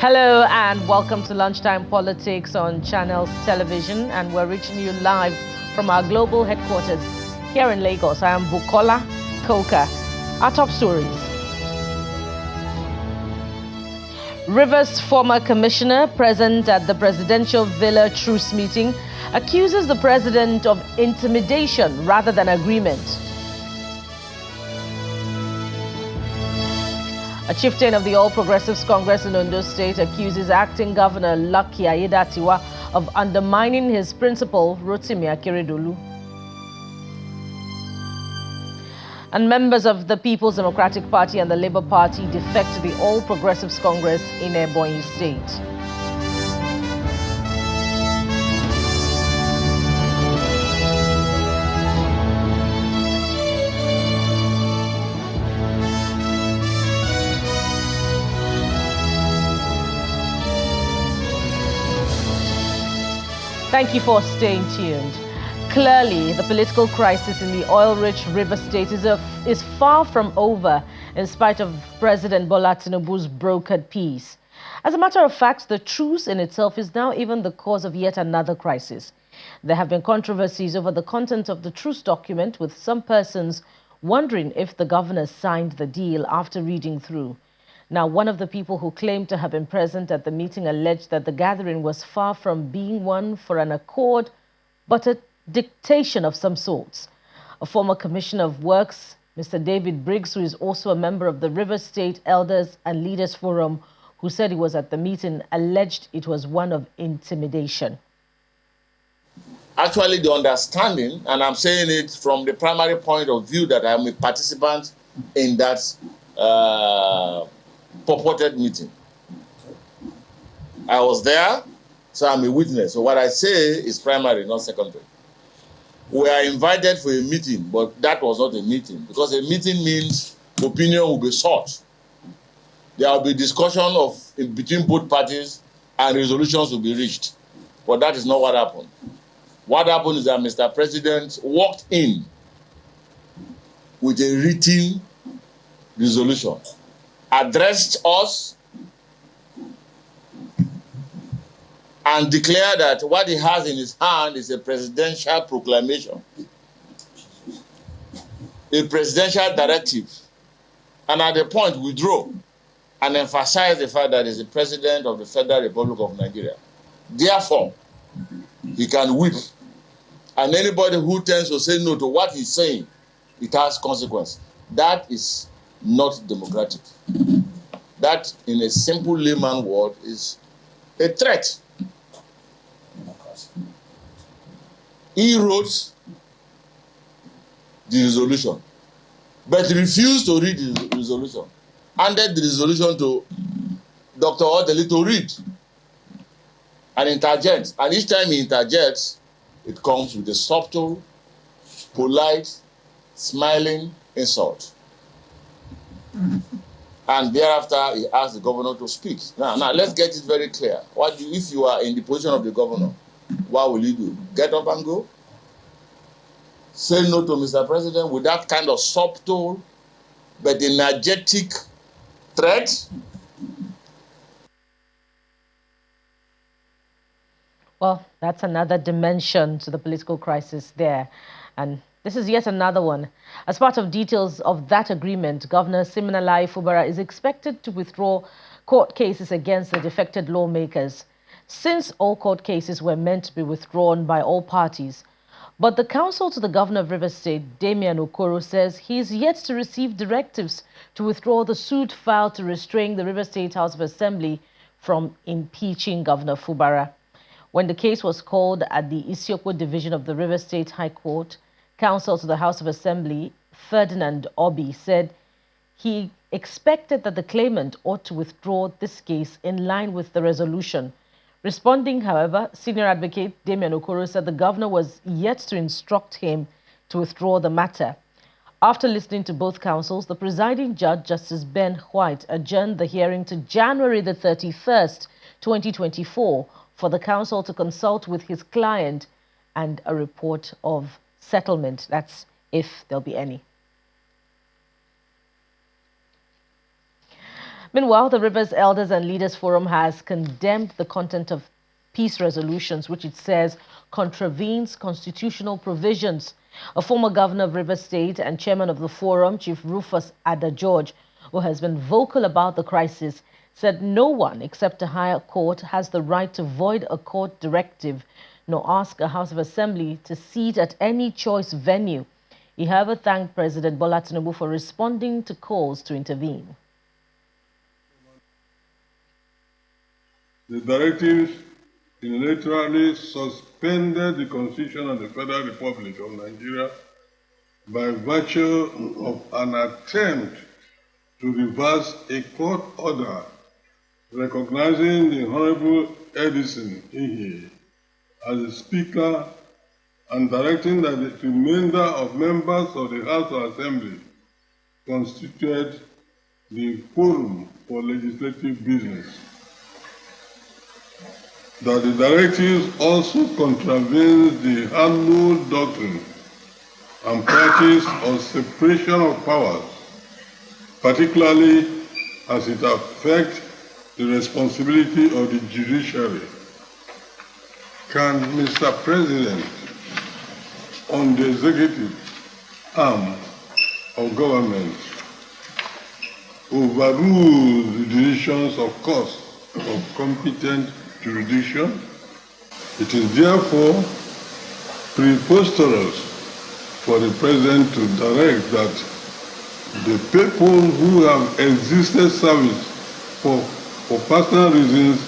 Hello and welcome to Lunchtime Politics on Channels Television, and we're reaching you live from our global headquarters here in Lagos. I am Bukola Koka. Our top stories. Rivers' former commissioner present at the presidential villa Truce meeting accuses the president of intimidation rather than agreement. A chieftain of the All Progressives Congress in Ondo State accuses acting governor Lucky Aiyedatiwa of undermining his principal, Rotimi Akeredolu. And members of the People's Democratic Party and the Labour Party defect to the All Progressives Congress in Ebonyi State. Thank you for staying tuned. Clearly, the political crisis in the oil-rich River State is far from over in spite of President Bola Tinubu's brokered peace. As a matter of fact, the truce in itself is now even the cause of yet another crisis. There have been controversies over the content of the truce document, with some persons wondering if the governor signed the deal after reading through. Now, one of the people who claimed to have been present at the meeting alleged that the gathering was far from being one for an accord, but a dictation of some sorts. A former commissioner of works, Mr. David Briggs, who is also a member of the River State Elders and Leaders Forum, who said he was at the meeting, alleged it was one of intimidation. Actually, the understanding, and I'm saying it from the primary point of view that I'm a participant in that purported meeting. I was there, so I'm a witness. So what I say is primary, not secondary. We are invited for a meeting, but that was not a meeting, because a meeting means opinion will be sought. There will be discussion between both parties and resolutions will be reached. But that is not what happened. What happened is that Mr. President walked in with a written resolution, addressed us, and declared that what he has in his hand is a presidential proclamation, a presidential directive, and at the point withdraw and emphasize the fact that he's the president of the Federal Republic of Nigeria. Therefore, he can whip, and anybody who tends to say no to what he's saying, it has consequence. That is not democratic. That, in a simple layman word, is a threat. He wrote the resolution, but refused to read the resolution. Handed the resolution to Dr. Odeli to read and interject. And each time he interjects, it comes with a subtle, polite, smiling insult. And thereafter, he asked the governor to speak. Now, let's get it very clear. If you are in the position of the governor, what will you do? Get up and go? Say no to Mr. President with that kind of subtle but energetic threat? Well, that's another dimension to the political crisis there. And this is yet another one. As part of details of that agreement, Governor Siminalayi Fubara is expected to withdraw court cases against the defected lawmakers, since all court cases were meant to be withdrawn by all parties. But the counsel to the governor of River State, Damian Okoro, says he is yet to receive directives to withdraw the suit filed to restrain the River State House of Assembly from impeaching Governor Fubara. When the case was called at the Isiokwe Division of the River State High Court, counsel to the House of Assembly, Ferdinand Obi, said he expected that the claimant ought to withdraw this case in line with the resolution. Responding, however, senior advocate Damian Okoro said the governor was yet to instruct him to withdraw the matter. After listening to both counsels, the presiding judge, Justice Ben White, adjourned the hearing to January the 31st, 2024, for the counsel to consult with his client and a report of settlement. That's if there'll be any. Meanwhile, the Rivers Elders and Leaders Forum has condemned the content of peace resolutions, which it says contravenes constitutional provisions. A former governor of Rivers State and chairman of the forum, Chief Rufus Ada George, who has been vocal about the crisis, said no one except a higher court has the right to void a court directive nor ask a House of Assembly to seat at any choice venue. He, however, thanked President Bola Tinubu for responding to calls to intervene. The directives unilaterally suspended the Constitution of the Federal Republic of Nigeria by virtue of an attempt to reverse a court order recognizing the Honorable Edison Ihe as the Speaker and directing that the remainder of members of the House of Assembly constituted the forum for legislative business. That the directives also contravenes the handled doctrine and practice of separation of powers, particularly as it affects the responsibility of the judiciary. Can Mr. President, on the executive arm of government, overrule the decisions of courts of competent jurisdiction? It is therefore preposterous for the President to direct that the people who have existed service for personal reasons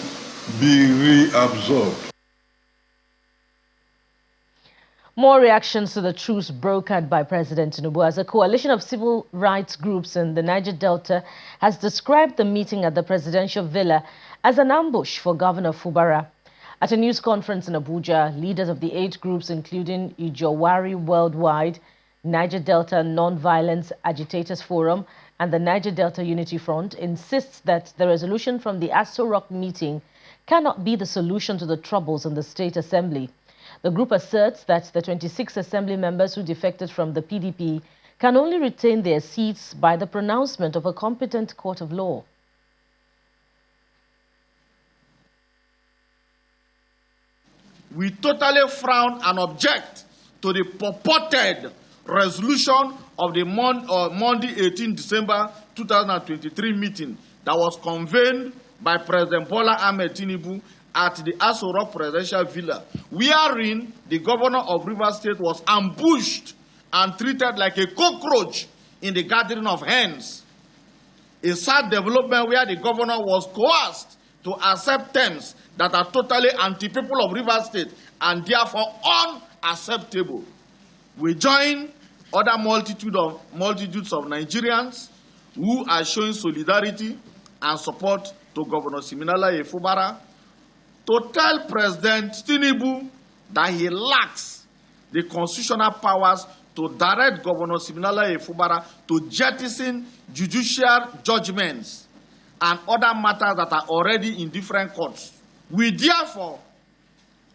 be reabsorbed. More reactions to the truce brokered by President Tinubu as a coalition of civil rights groups in the Niger Delta has described the meeting at the presidential villa as an ambush for Governor Fubara. At a news conference in Abuja, leaders of the 8 groups, including Ijowari Worldwide, Niger Delta Non-Violence Agitators Forum, and the Niger Delta Unity Front, insists that the resolution from the Aso Rock meeting cannot be the solution to the troubles in the State Assembly. The group asserts that the 26 Assembly members who defected from the PDP can only retain their seats by the pronouncement of a competent court of law. We totally frown and object to the purported resolution of the Monday, 18 December 2023 meeting that was convened by President Bola Ahmed Tinubu at the Aso Rock Presidential Villa, wherein the governor of Rivers State was ambushed and treated like a cockroach in the gathering of hens. A sad development where the governor was coerced to accept terms that are totally anti-people of Rivers State and therefore unacceptable. We join other multitudes of Nigerians who are showing solidarity and support to Governor Siminalayi Fubara to tell President Tinubu that he lacks the constitutional powers to direct Governor Siminalayi Fubara to jettison judicial judgments and other matters that are already in different courts. We therefore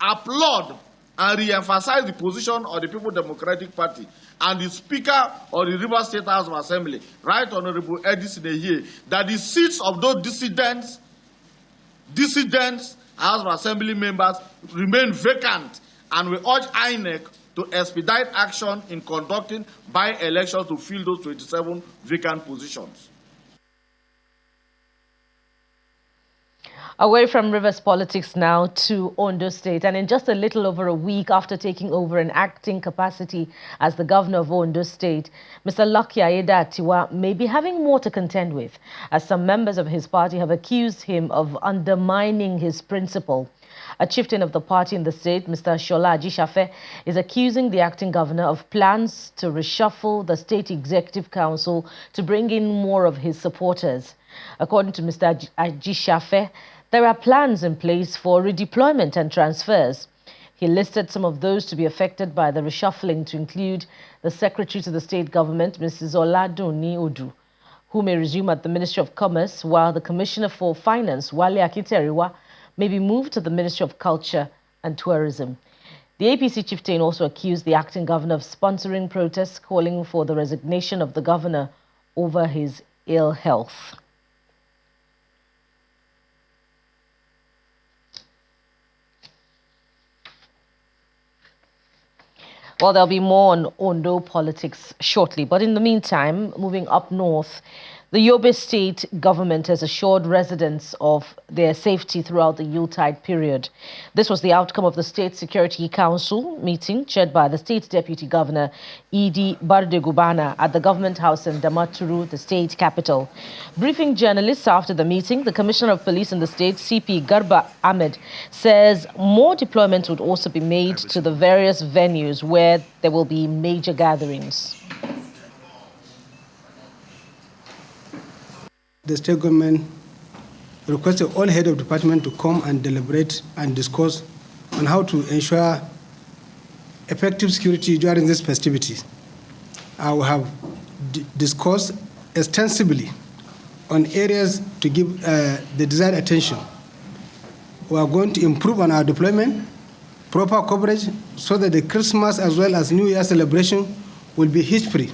applaud and re-emphasize the position of the People's Democratic Party and the Speaker of the Rivers State House of Assembly, Right Honorable Edison Ehie, that the seats of those dissidents House of Assembly members remain vacant, and we urge INEC to expedite action in conducting by-elections to fill those 27 vacant positions. Away from Rivers politics now to Ondo State, and in just a little over a week after taking over an acting capacity as the governor of Ondo State, Mr. Lucky Aiyedatiwa may be having more to contend with, as some members of his party have accused him of undermining his principle. A chieftain of the party in the state, Mr. Shola Ajishafe, is accusing the acting governor of plans to reshuffle the state executive council to bring in more of his supporters. According to Mr. Ajishafe, there are plans in place for redeployment and transfers. He listed some of those to be affected by the reshuffling to include the Secretary to the State Government, Mrs. Oladunni Odu, who may resume at the Ministry of Commerce, while the Commissioner for Finance, Wale Akinteriwa, may be moved to the Ministry of Culture and Tourism. The APC chieftain also accused the acting governor of sponsoring protests calling for the resignation of the governor over his ill health. Well, there'll be more on Ondo politics shortly. But in the meantime, moving up north, the Yobe State government has assured residents of their safety throughout the Yuletide period. This was the outcome of the State Security Council meeting chaired by the State Deputy Governor, Idi Bardegubana, at the Government House in Damaturu, the state capital. Briefing journalists after the meeting, the Commissioner of Police in the state, CP Garba Ahmed, says more deployment would also be made to the various venues where there will be major gatherings. The state government requested all head of department to come and deliberate and discuss on how to ensure effective security during these festivities. I will have discussed extensively on areas to give the desired attention. We are going to improve on our deployment, proper coverage, so that the Christmas as well as New Year celebration will be hitch-free.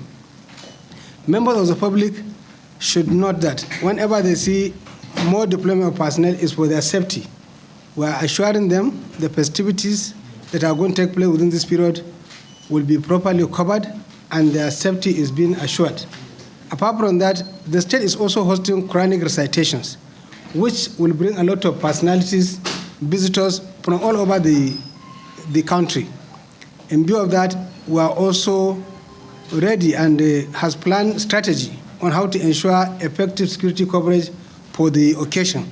Members of the public should note that whenever they see more deployment of personnel is for their safety. We are assuring them the festivities that are going to take place within this period will be properly covered and their safety is being assured. Apart from that, the state is also hosting Quranic recitations, which will bring a lot of personalities, visitors from all over the country. In view of that, we are also ready and has planned strategy on how to ensure effective security coverage for the occasion.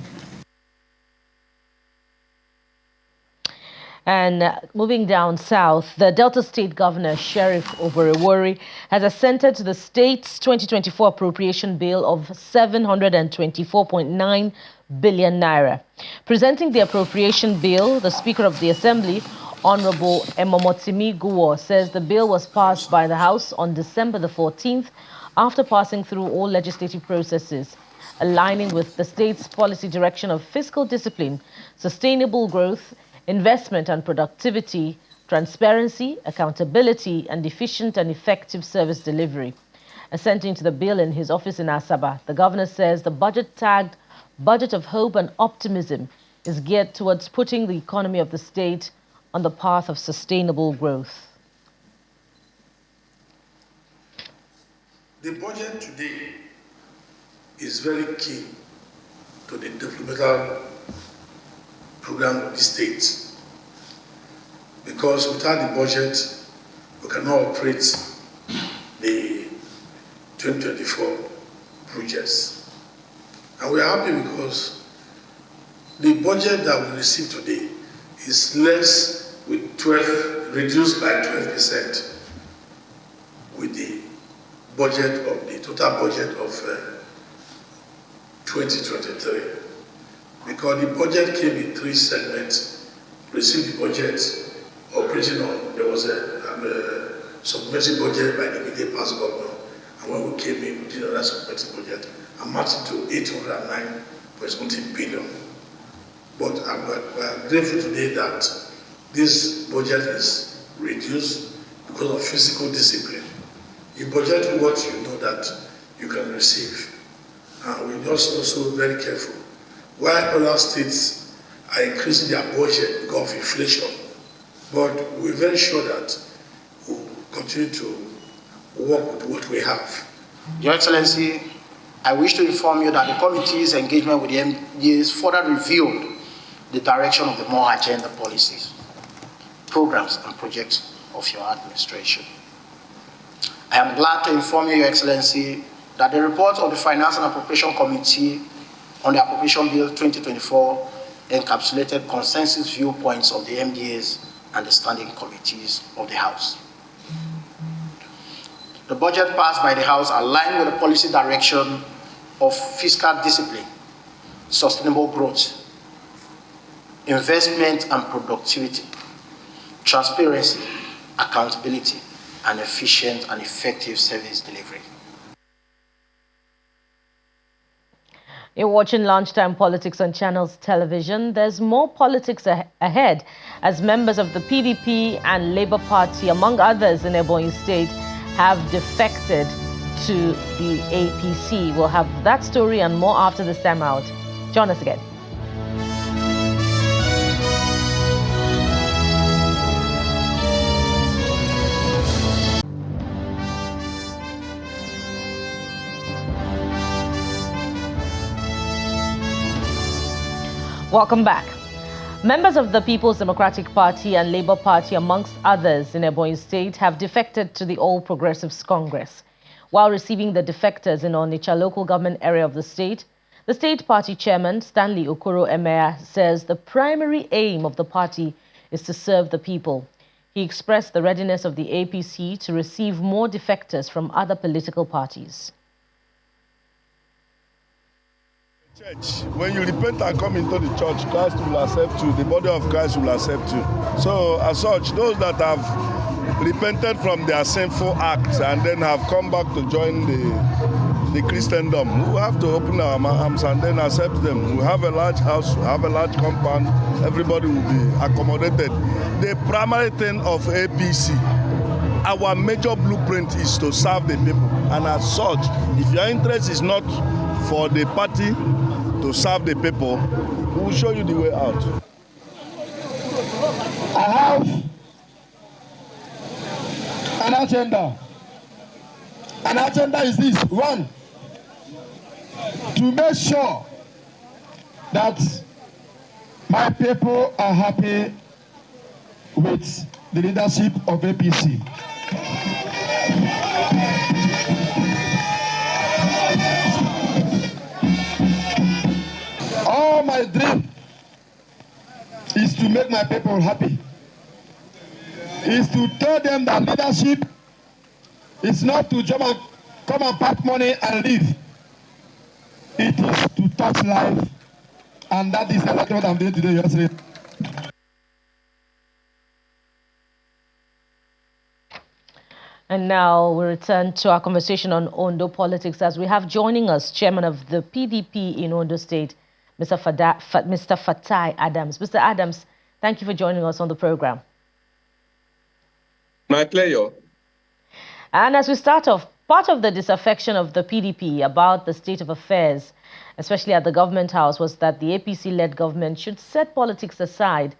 And moving down south, the Delta State Governor, Sheriff Oborewori, has assented to the state's 2024 appropriation bill of 724.9 billion naira. Presenting the appropriation bill, the Speaker of the Assembly, Honorable Emomotimi Guwo, says the bill was passed by the House on December the 14th after passing through all legislative processes, aligning with the state's policy direction of fiscal discipline, sustainable growth, investment and productivity, transparency, accountability, and efficient and effective service delivery. Assenting to the bill in his office in Asaba, the governor says the budget tagged Budget of Hope and Optimism is geared towards putting the economy of the state on the path of sustainable growth. The budget today is very key to the developmental program of the state, because without the budget, we cannot operate the 2024 projects. And we are happy because the budget that we receive today is less with reduced by 12% with the budget of the total budget of 2023, because the budget came in three segments. Received the budget operating on, there was a supplementary budget by the immediate past governor, and when we came in, we did another supplementary budget amounting to 809.something billion. But we are grateful today that this budget is reduced because of physical discipline. You budget what you know that you can receive. We're also very careful. While other states are increasing their budget because of inflation, but we're very sure that we'll continue to work with what we have. Your Excellency, I wish to inform you that the committee's engagement with the MDAs further revealed the direction of the more agenda policies, programs, and projects of your administration. I am glad to inform you, Your Excellency, that the report of the Finance and Appropriation Committee on the Appropriation Bill 2024 encapsulated consensus viewpoints of the MDAs and the standing committees of the House. The budget passed by the House aligned with the policy direction of fiscal discipline, sustainable growth, investment and productivity, transparency, accountability, and efficient and effective service delivery. You're watching Lunchtime Politics on Channels Television. There's more politics ahead as members of the PDP and Labour Party, among others in Ebonyi State, have defected to the APC. We'll have that story and more after this time out. Join us again. Welcome back. Members of the People's Democratic Party and Labour Party, amongst others in Ebonyi State, have defected to the All Progressives Congress. While receiving the defectors in Onitsha local government area of the state party chairman, Stanley Okoro Emea, says the primary aim of the party is to serve the people. He expressed the readiness of the APC to receive more defectors from other political parties. Church, when you repent and come into the church, Christ will accept you, the body of Christ will accept you. So as such, those that have repented from their sinful acts and then have come back to join the Christendom, we have to open our arms and then accept them. We have a large house, we have a large compound, everybody will be accommodated. The primary thing of APC, our major blueprint is to serve the people. And as such, if your interest is not for the party to serve the people, we will show you the way out. I have an agenda. An agenda is this: one, to make sure that my people are happy with the leadership of APC. All my dream is to make my people happy. Is to tell them that leadership is not to come and pack money and leave. It is to touch life, and that is exactly what I'm doing today. Yesterday. And now we return to our conversation on Ondo politics as we have joining us Chairman of the PDP in Ondo State, Mr. Fatai Adams. Mr. Adams, thank you for joining us on the program. My pleasure. And as we start off, part of the disaffection of the PDP about the state of affairs, especially at the government house, was that the APC-led government should set politics aside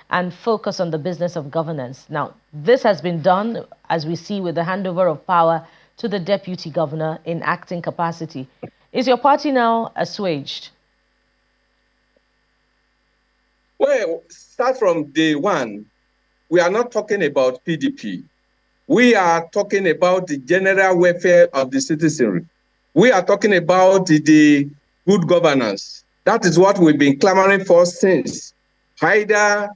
and focus on the business of governance. Now, this has been done, as we see, with the handover of power to the deputy governor in acting capacity. Is your party now assuaged? Well, start from day one. We are not talking about PDP. We are talking about the general welfare of the citizenry. We are talking about the good governance. That is what we've been clamoring for since. Either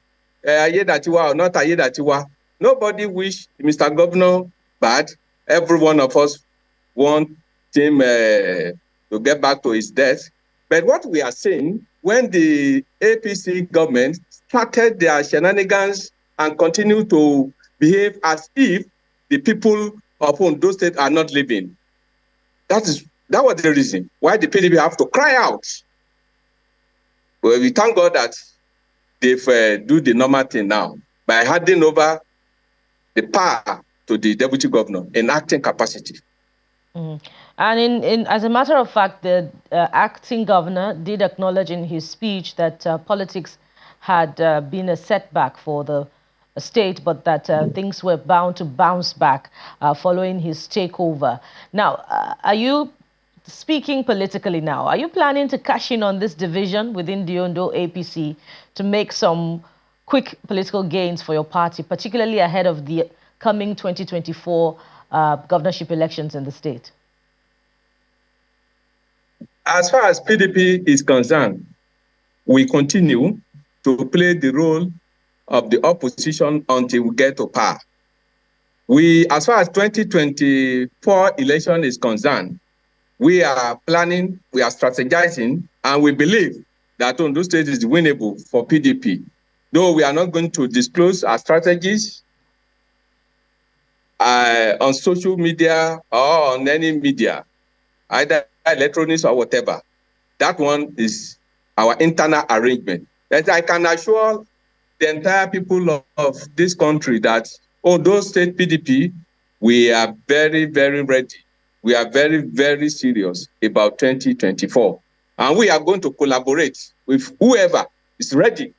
Ayedatiwa or not Ayedatiwa. Nobody wish Mr. Governor bad. Every one of us want him to get back to his desk. But what we are saying, when the APC government started their shenanigans and continue to behave as if the people of Ondo State are not living, that was the reason why the PDP have to cry out. Well, we thank God that they've do the normal thing now by handing over the power to the deputy governor in acting capacity. Mm. And as a matter of fact, the acting governor did acknowledge in his speech that politics had been a setback for the state, but that things were bound to bounce back following his takeover. Now, are you speaking politically now? Are you planning to cash in on this division within the Ondo APC to make some quick political gains for your party, particularly ahead of the coming 2024 governorship elections in the state? As far as PDP is concerned, we continue to play the role of the opposition until we get to power. As far as 2024 election is concerned, we are planning, we are strategizing, and we believe that Ondo State is winnable for PDP. Though we are not going to disclose our strategies on social media or on any media, either electronics or whatever. That one is our internal arrangement. But I can assure the entire people of this country that Ondo State PDP, we are very, very ready. We are very, very serious about 2024. And we are going to collaborate with whoever is ready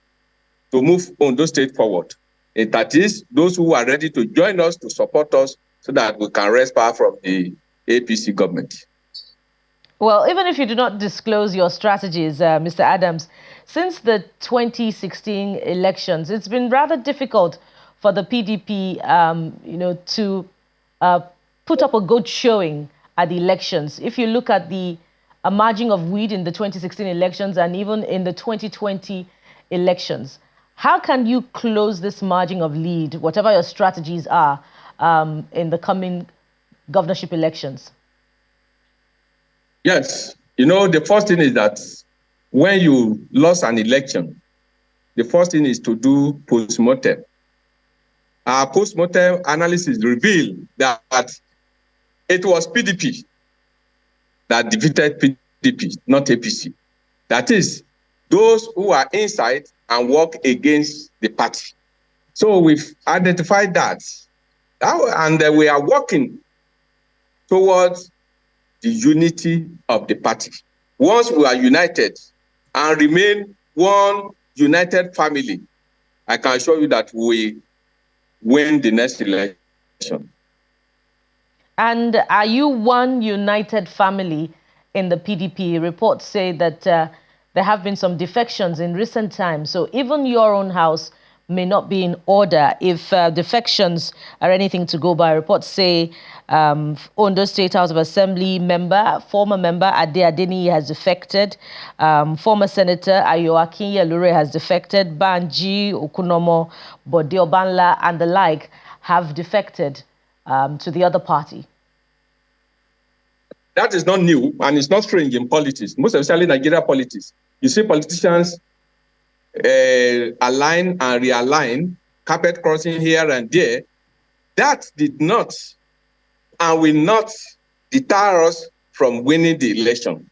to move Ondo State forward. And that is those who are ready to join us, to support us, so that we can wrest power from the APC government. Well, even if you do not disclose your strategies, Mr. Adams, since the 2016 elections, it's been rather difficult for the PDP, to put up a good showing at the elections. If you look at the margin of lead in the 2016 elections and even in the 2020 elections, how can you close this margin of lead, whatever your strategies are, in the coming governorship elections? Yes. The first thing is that when you lost an election, the first thing is to do post-mortem. Our post-mortem analysis revealed that it was PDP that defeated PDP, not APC. That is, those who are inside and work against the party. So we've identified that, and we are working towards the unity of the party. Once we are united and remain one united family, I can assure you that we win the next election. And are you one united family in the PDP? Reports say that there have been some defections in recent times. So even your own house may not be in order if defections are anything to go by. Reports say Ondo State House of Assembly former member Ade Adeni has defected. Former Senator Ayo Akinye-Lure has defected. Banji, Okunomo, Bode Obanla and the like have defected to the other party. That is not new, and it's not strange in politics, most especially Nigerian politics. You see politicians align and realign, carpet crossing here and there. That did not and will not deter us from winning the election.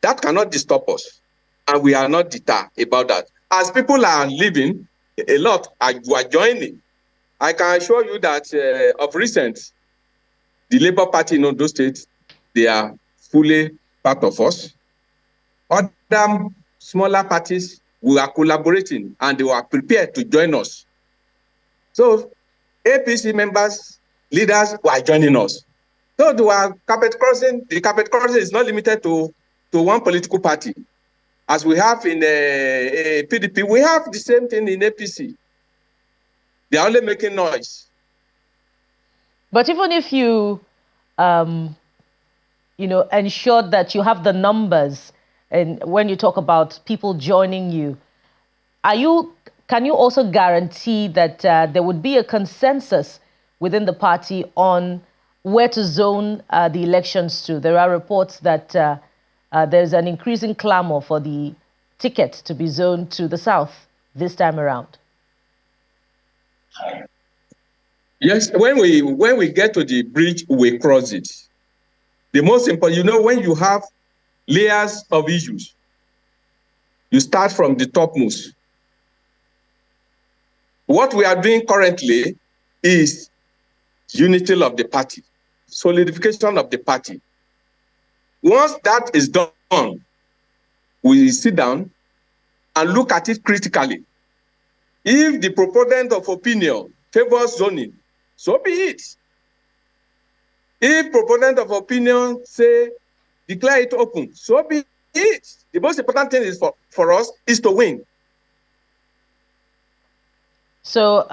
That cannot disturb us, and we are not deterred about that. As people are leaving, a lot are joining. I can assure you that of recent, the Labour Party in Ondo State, they are fully part of us. Other smaller parties, we are collaborating and they were prepared to join us. So APC members, leaders were joining us. So they were carpet crossing. The carpet crossing is not limited to one political party. As we have in PDP, we have the same thing in APC. They are only making noise. But even if you, ensure that you have the numbers, and when you talk about people joining you, can you also guarantee that there would be a consensus within the party on where to zone the elections to? There are reports that there's an increasing clamor for the ticket to be zoned to the south this time around. Yes, when we get to the bridge, we cross it. The most important, when you have layers of issues, you start from the topmost. What we are doing currently is unity of the party, solidification of the party. Once that is done, we sit down and look at it critically. If the proponent of opinion favors zoning, so be it. If proponent of opinion say declare it open, so be it. The most important thing is for us is to win. So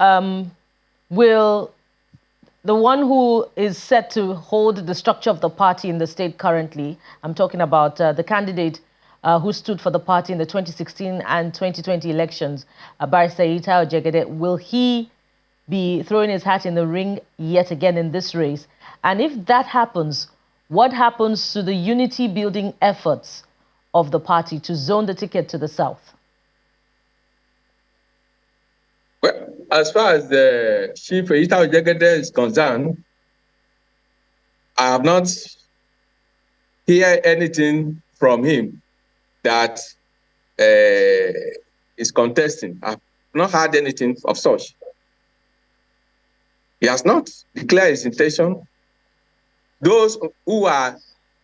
will the one who is set to hold the structure of the party in the state currently, I'm talking about the candidate who stood for the party in the 2016 and 2020 elections, Barrister Ita Ojegede, will he be throwing his hat in the ring yet again in this race? And if that happens, what happens to the unity-building efforts of the party to zone the ticket to the south? Well, as far as the Chief Ita Ojegede is concerned, I have not heard anything from him that is contesting. I have not heard anything of such. He has not declared his intention. Those who are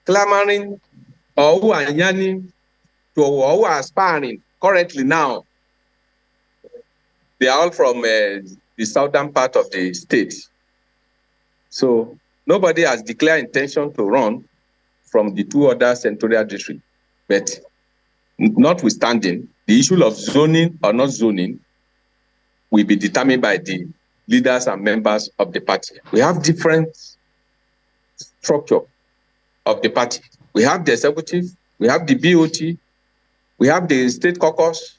clamoring or who are yearning to or who are aspiring currently now, they are all from the southern part of the state. So nobody has declared intention to run from the two other senatorial districts. But notwithstanding, the issue of zoning or not zoning will be determined by the leaders and members of the party. We have different structure of the party. We have the executive, we have the BOT, we have the state caucus.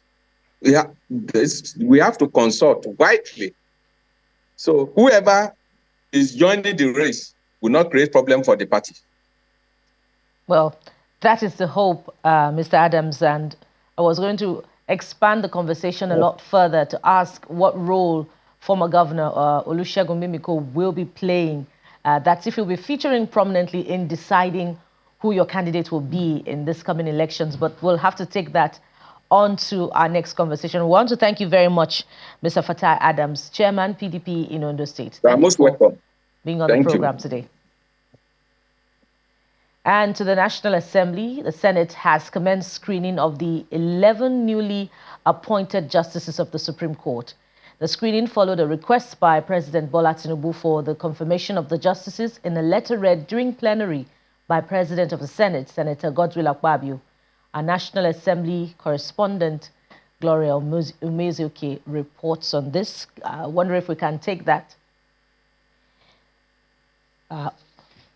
We have to consult widely. So whoever is joining the race will not create problem for the party. Well, that is the hope, Mr. Adams, and I was going to expand the conversation a lot further to ask what role former Governor Olusegun Mimiko will be playing. That's if he'll be featuring prominently in deciding who your candidate will be in this coming elections, but we'll have to take that on to our next conversation. We want to thank you very much, Mr. Fatai Adams, Chairman, PDP in Ondo State. You are most welcome. Being on the program today. And to the National Assembly, the Senate has commenced screening of the 11 newly appointed justices of the Supreme Court. The screening followed a request by President Bola Tinubu for the confirmation of the justices in a letter read during plenary by President of the Senate, Senator Godswill Akpabio. Our National Assembly correspondent, Gloria Umezuke, reports on this. I wonder if we can take that.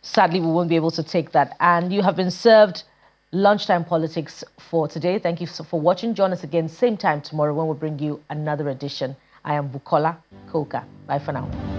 Sadly, we won't be able to take that. And you have been served Lunchtime Politics for today. Thank you for watching. Join us again, same time tomorrow when we bring you another edition. I am Bukola Koka. Bye for now.